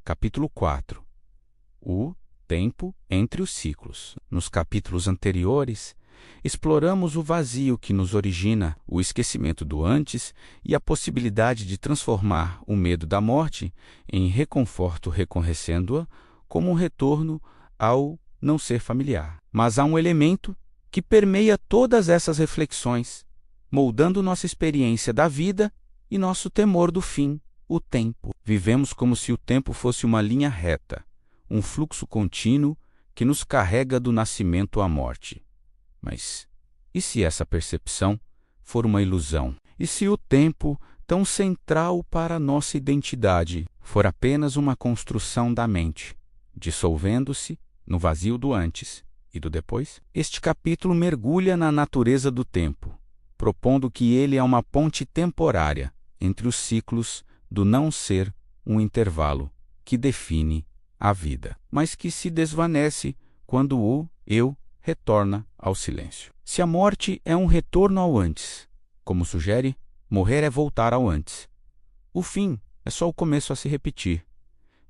capítulo 4. O tempo entre os ciclos. Nos capítulos anteriores, exploramos o vazio que nos origina, o esquecimento do antes e a possibilidade de transformar o medo da morte em reconforto, reconhecendo-a como um retorno ao não ser familiar. Mas há um elemento que permeia todas essas reflexões, moldando nossa experiência da vida e nosso temor do fim, o tempo. Vivemos como se o tempo fosse uma linha reta, um fluxo contínuo que nos carrega do nascimento à morte. Mas e se essa percepção for uma ilusão? E se o tempo, tão central para a nossa identidade, for apenas uma construção da mente, dissolvendo-se no vazio do antes e do depois? Este capítulo mergulha na natureza do tempo, propondo que ele é uma ponte temporária entre os ciclos do não ser, um intervalo que define a vida, mas que se desvanece quando o eu retorna ao silêncio. Se a morte é um retorno ao antes, como sugere, morrer é voltar ao antes. O fim é só o começo a se repetir.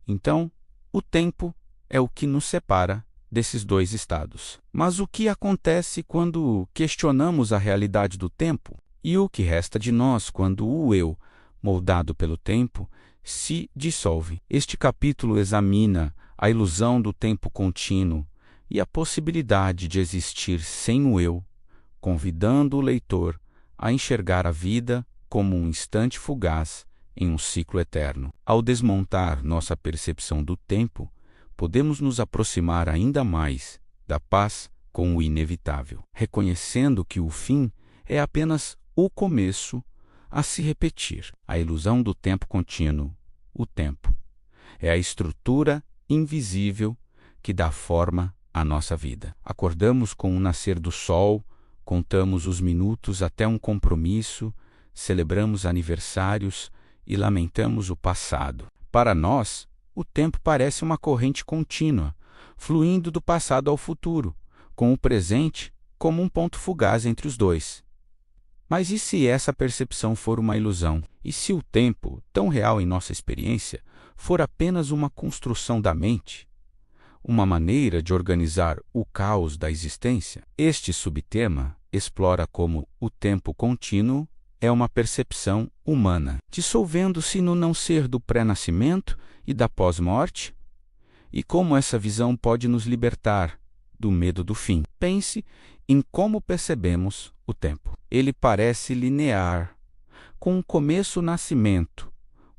Então, o tempo é o que nos separa desses dois estados. Mas o que acontece quando questionamos a realidade do tempo? E o que resta de nós quando o eu, moldado pelo tempo, se dissolve? Este capítulo examina a ilusão do tempo contínuo e a possibilidade de existir sem o eu, convidando o leitor a enxergar a vida como um instante fugaz em um ciclo eterno. Ao desmontar nossa percepção do tempo, podemos nos aproximar ainda mais da paz com o inevitável, reconhecendo que o fim é apenas o começo a se repetir. A ilusão do tempo contínuo, o tempo, é a estrutura invisível que dá forma à nossa vida. Acordamos com o nascer do sol, contamos os minutos até um compromisso, celebramos aniversários e lamentamos o passado. Para nós, o tempo parece uma corrente contínua, fluindo do passado ao futuro, com o presente como um ponto fugaz entre os dois. Mas e se essa percepção for uma ilusão? E se o tempo, tão real em nossa experiência, for apenas uma construção da mente? Uma maneira de organizar o caos da existência? Este subtema explora como o tempo contínuo é uma percepção humana, dissolvendo-se no não ser do pré-nascimento e da pós-morte, e como essa visão pode nos libertar do medo do fim. Pense em como percebemos o tempo. Ele parece linear, com um começo o nascimento,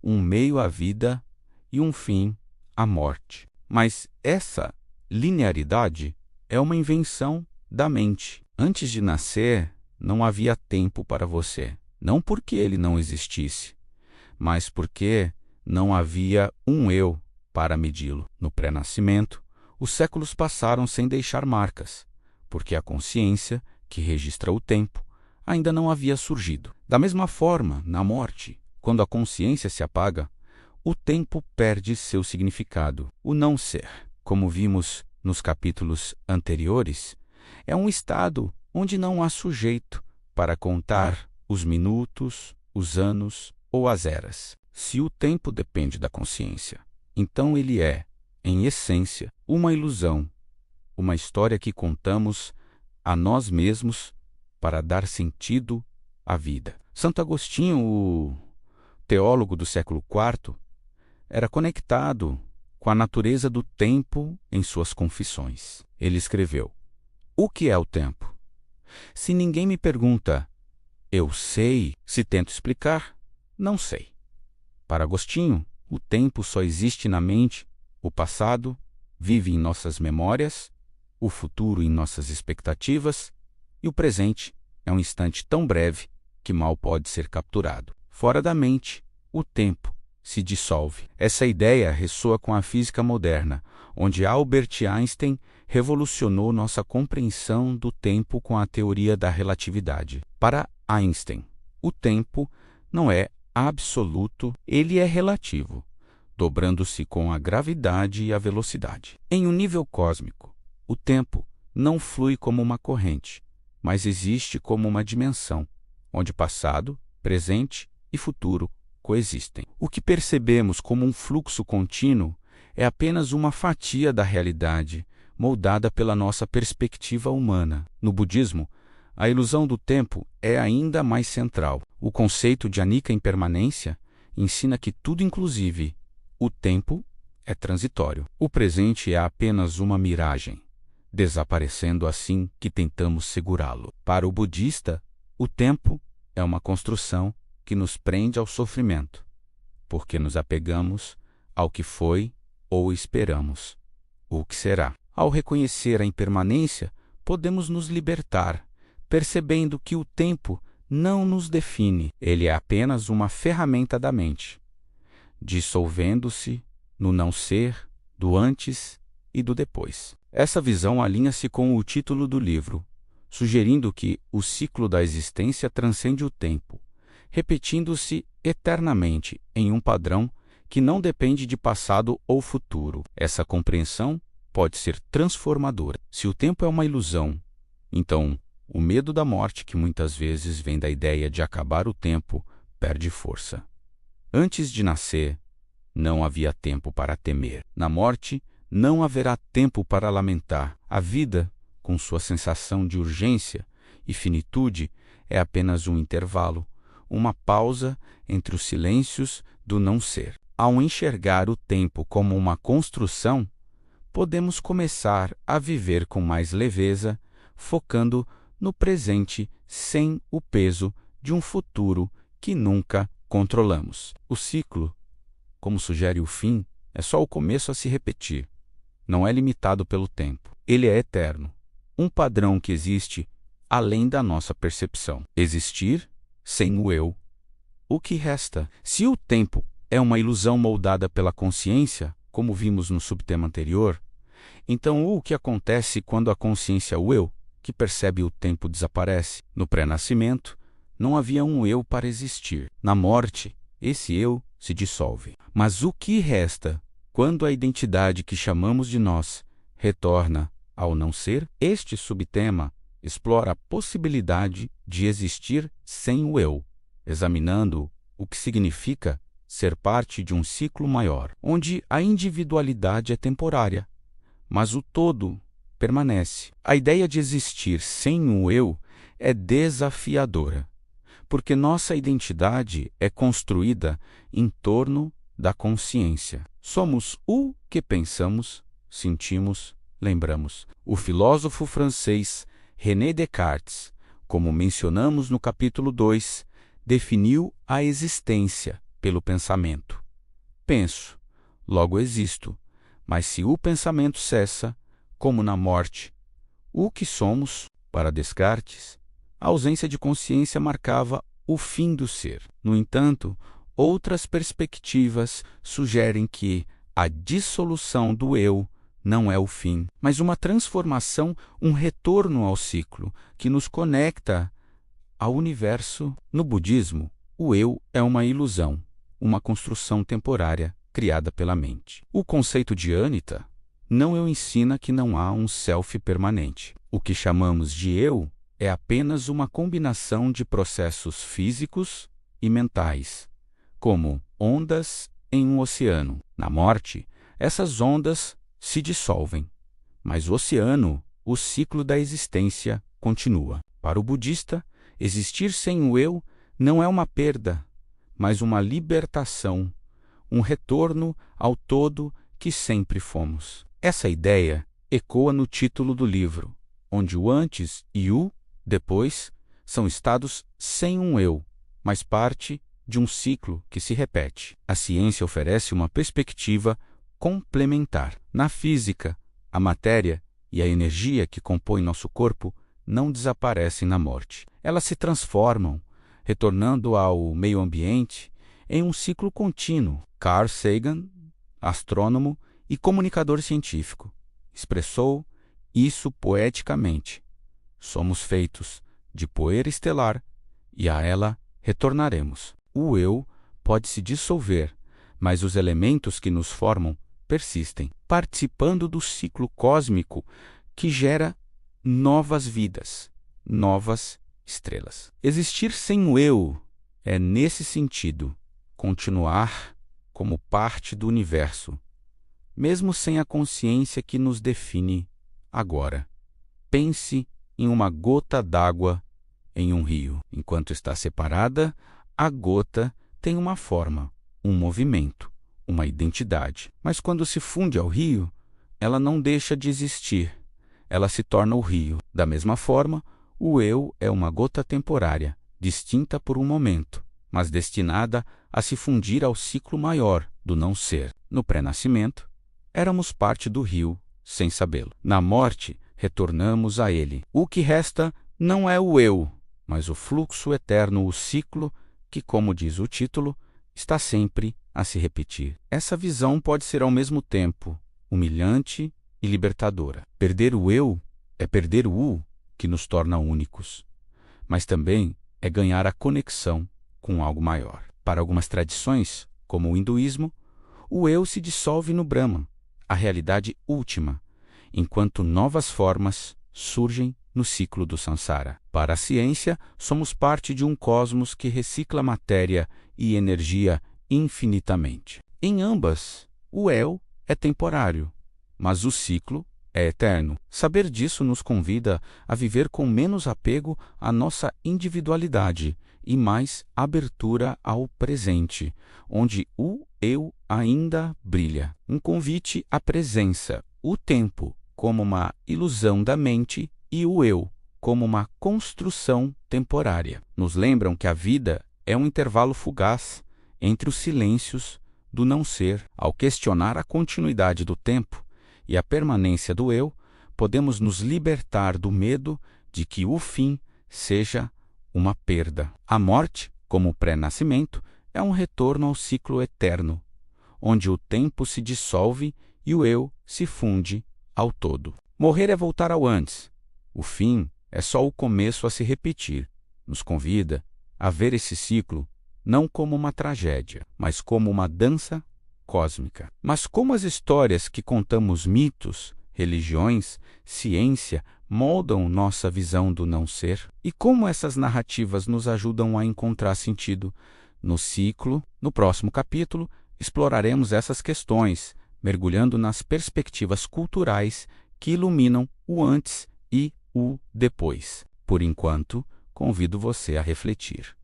um meio a vida e um fim a morte. Mas essa linearidade é uma invenção da mente. Antes de nascer, não havia tempo para você. Não porque ele não existisse, mas porque não havia um eu para medi-lo. No pré-nascimento, os séculos passaram sem deixar marcas, porque a consciência, que registra o tempo, ainda não havia surgido. Da mesma forma, na morte, quando a consciência se apaga, o tempo perde seu significado. O não ser, como vimos nos capítulos anteriores, é um estado onde não há sujeito para contar os minutos, os anos ou as eras. Se o tempo depende da consciência, então ele é, em essência, uma ilusão, uma história que contamos a nós mesmos para dar sentido à vida. Santo Agostinho, o teólogo do século IV, era conectado com a natureza do tempo em suas confissões. Ele escreveu: "O que é o tempo? Se ninguém me pergunta, eu sei. Se tento explicar, não sei." Para Agostinho, o tempo só existe na mente, o passado vive em nossas memórias, o futuro em nossas expectativas, e o presente é um instante tão breve que mal pode ser capturado. Fora da mente, o tempo se dissolve. Essa ideia ressoa com a física moderna, onde Albert Einstein revolucionou nossa compreensão do tempo com a teoria da relatividade. Para Einstein, o tempo não é absoluto, ele é relativo, dobrando-se com a gravidade e a velocidade. Em um nível cósmico, o tempo não flui como uma corrente, mas existe como uma dimensão, onde passado, presente e futuro coexistem. O que percebemos como um fluxo contínuo é apenas uma fatia da realidade, moldada pela nossa perspectiva humana. No budismo, a ilusão do tempo é ainda mais central. O conceito de anicca impermanência ensina que tudo, inclusive o tempo, é transitório. O presente é apenas uma miragem, desaparecendo assim que tentamos segurá-lo. Para o budista, o tempo é uma construção que nos prende ao sofrimento, porque nos apegamos ao que foi ou esperamos o que será. Ao reconhecer a impermanência, podemos nos libertar, percebendo que o tempo não nos define. Ele é apenas uma ferramenta da mente, dissolvendo-se no não ser, do antes e do depois. Essa visão alinha-se com o título do livro, sugerindo que o ciclo da existência transcende o tempo, repetindo-se eternamente em um padrão que não depende de passado ou futuro. Essa compreensão pode ser transformadora. Se o tempo é uma ilusão, então o medo da morte, que muitas vezes vem da ideia de acabar o tempo, perde força. Antes de nascer, não havia tempo para temer. Na morte, não haverá tempo para lamentar. A vida, com sua sensação de urgência e finitude, é apenas um intervalo, uma pausa entre os silêncios do não ser. Ao enxergar o tempo como uma construção, podemos começar a viver com mais leveza, focando no presente sem o peso de um futuro que nunca controlamos. O ciclo, como sugere o fim, é só o começo a se repetir. Não é limitado pelo tempo. Ele é eterno, um padrão que existe além da nossa percepção. Existir sem o eu. O que resta? Se o tempo é uma ilusão moldada pela consciência, como vimos no subtema anterior, então o que acontece quando a consciência, o eu, que percebe o tempo, desaparece? No pré-nascimento, não havia um eu para existir. Na morte, esse eu se dissolve. Mas o que resta quando a identidade que chamamos de nós retorna ao não ser? Este subtema explora a possibilidade de existir sem o eu, examinando o que significa ser parte de um ciclo maior, onde a individualidade é temporária, mas o todo permanece. A ideia de existir sem o eu é desafiadora, porque nossa identidade é construída em torno da consciência. Somos o que pensamos, sentimos, lembramos. O filósofo francês René Descartes, como mencionamos no capítulo 2, definiu a existência pelo pensamento. Penso, logo existo, mas se o pensamento cessa, como na morte, o que somos, para Descartes, a ausência de consciência marcava o fim do ser. No entanto, outras perspectivas sugerem que a dissolução do eu não é o fim, mas uma transformação, um retorno ao ciclo que nos conecta ao universo. No budismo, o eu é uma ilusão, uma construção temporária criada pela mente. O conceito de anitta não eu ensina que não há um self permanente. O que chamamos de eu é apenas uma combinação de processos físicos e mentais, como ondas em um oceano. Na morte, essas ondas se dissolvem, mas o oceano, o ciclo da existência, continua. Para o budista, existir sem o eu não é uma perda, mas uma libertação, um retorno ao todo que sempre fomos. Essa ideia ecoa no título do livro, onde o antes e o depois são estados sem um eu, mas parte de um ciclo que se repete. A ciência oferece uma perspectiva complementar. Na física, a matéria e a energia que compõem nosso corpo não desaparecem na morte. Elas se transformam, retornando ao meio ambiente em um ciclo contínuo. Carl Sagan, astrônomo e comunicador científico, expressou isso poeticamente. Somos feitos de poeira estelar e a ela retornaremos. O eu pode se dissolver, mas os elementos que nos formam persistem, participando do ciclo cósmico que gera novas vidas, novas estrelas. Existir sem o eu é, nesse sentido, continuar como parte do universo, mesmo sem a consciência que nos define agora. Pense em uma gota d'água em um rio. Enquanto está separada, a gota tem uma forma, um movimento, uma identidade. Mas quando se funde ao rio, ela não deixa de existir. Ela se torna o rio. Da mesma forma, o eu é uma gota temporária, distinta por um momento, mas destinada a se fundir ao ciclo maior do não-ser. No pré-nascimento, éramos parte do rio, sem sabê-lo. Na morte, retornamos a ele. O que resta não é o eu, mas o fluxo eterno, o ciclo, que, como diz o título, está sempre a se repetir. Essa visão pode ser ao mesmo tempo humilhante e libertadora. Perder o eu é perder o U, que nos torna únicos, mas também é ganhar a conexão com algo maior. Para algumas tradições, como o hinduísmo, o eu se dissolve no Brahman, a realidade última, enquanto novas formas surgem no ciclo do samsara. Para a ciência, somos parte de um cosmos que recicla matéria e energia infinitamente. Em ambas, o eu é temporário, mas o ciclo é eterno. Saber disso nos convida a viver com menos apego à nossa individualidade e mais abertura ao presente, onde o eu ainda brilha. Um convite à presença, o tempo como uma ilusão da mente e o eu como uma construção temporária. Nos lembram que a vida é um intervalo fugaz entre os silêncios do não-ser. Ao questionar a continuidade do tempo e a permanência do eu, podemos nos libertar do medo de que o fim seja uma perda. A morte, como pré-nascimento, é um retorno ao ciclo eterno, onde o tempo se dissolve e o eu se funde ao todo. Morrer é voltar ao antes. O fim é só o começo a se repetir. Nos convida a ver esse ciclo não como uma tragédia, mas como uma dança cósmica. Mas como as histórias que contamos, mitos, religiões, ciência, moldam nossa visão do não-ser? E como essas narrativas nos ajudam a encontrar sentido no ciclo? No próximo capítulo, exploraremos essas questões, mergulhando nas perspectivas culturais que iluminam o antes e o depois. Por enquanto, convido você a refletir.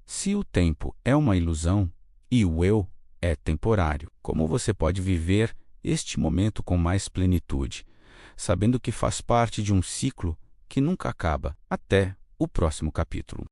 Se o tempo é uma ilusão e o eu é temporário, como você pode viver este momento com mais plenitude, sabendo que faz parte de um ciclo que nunca acaba? Até o próximo capítulo.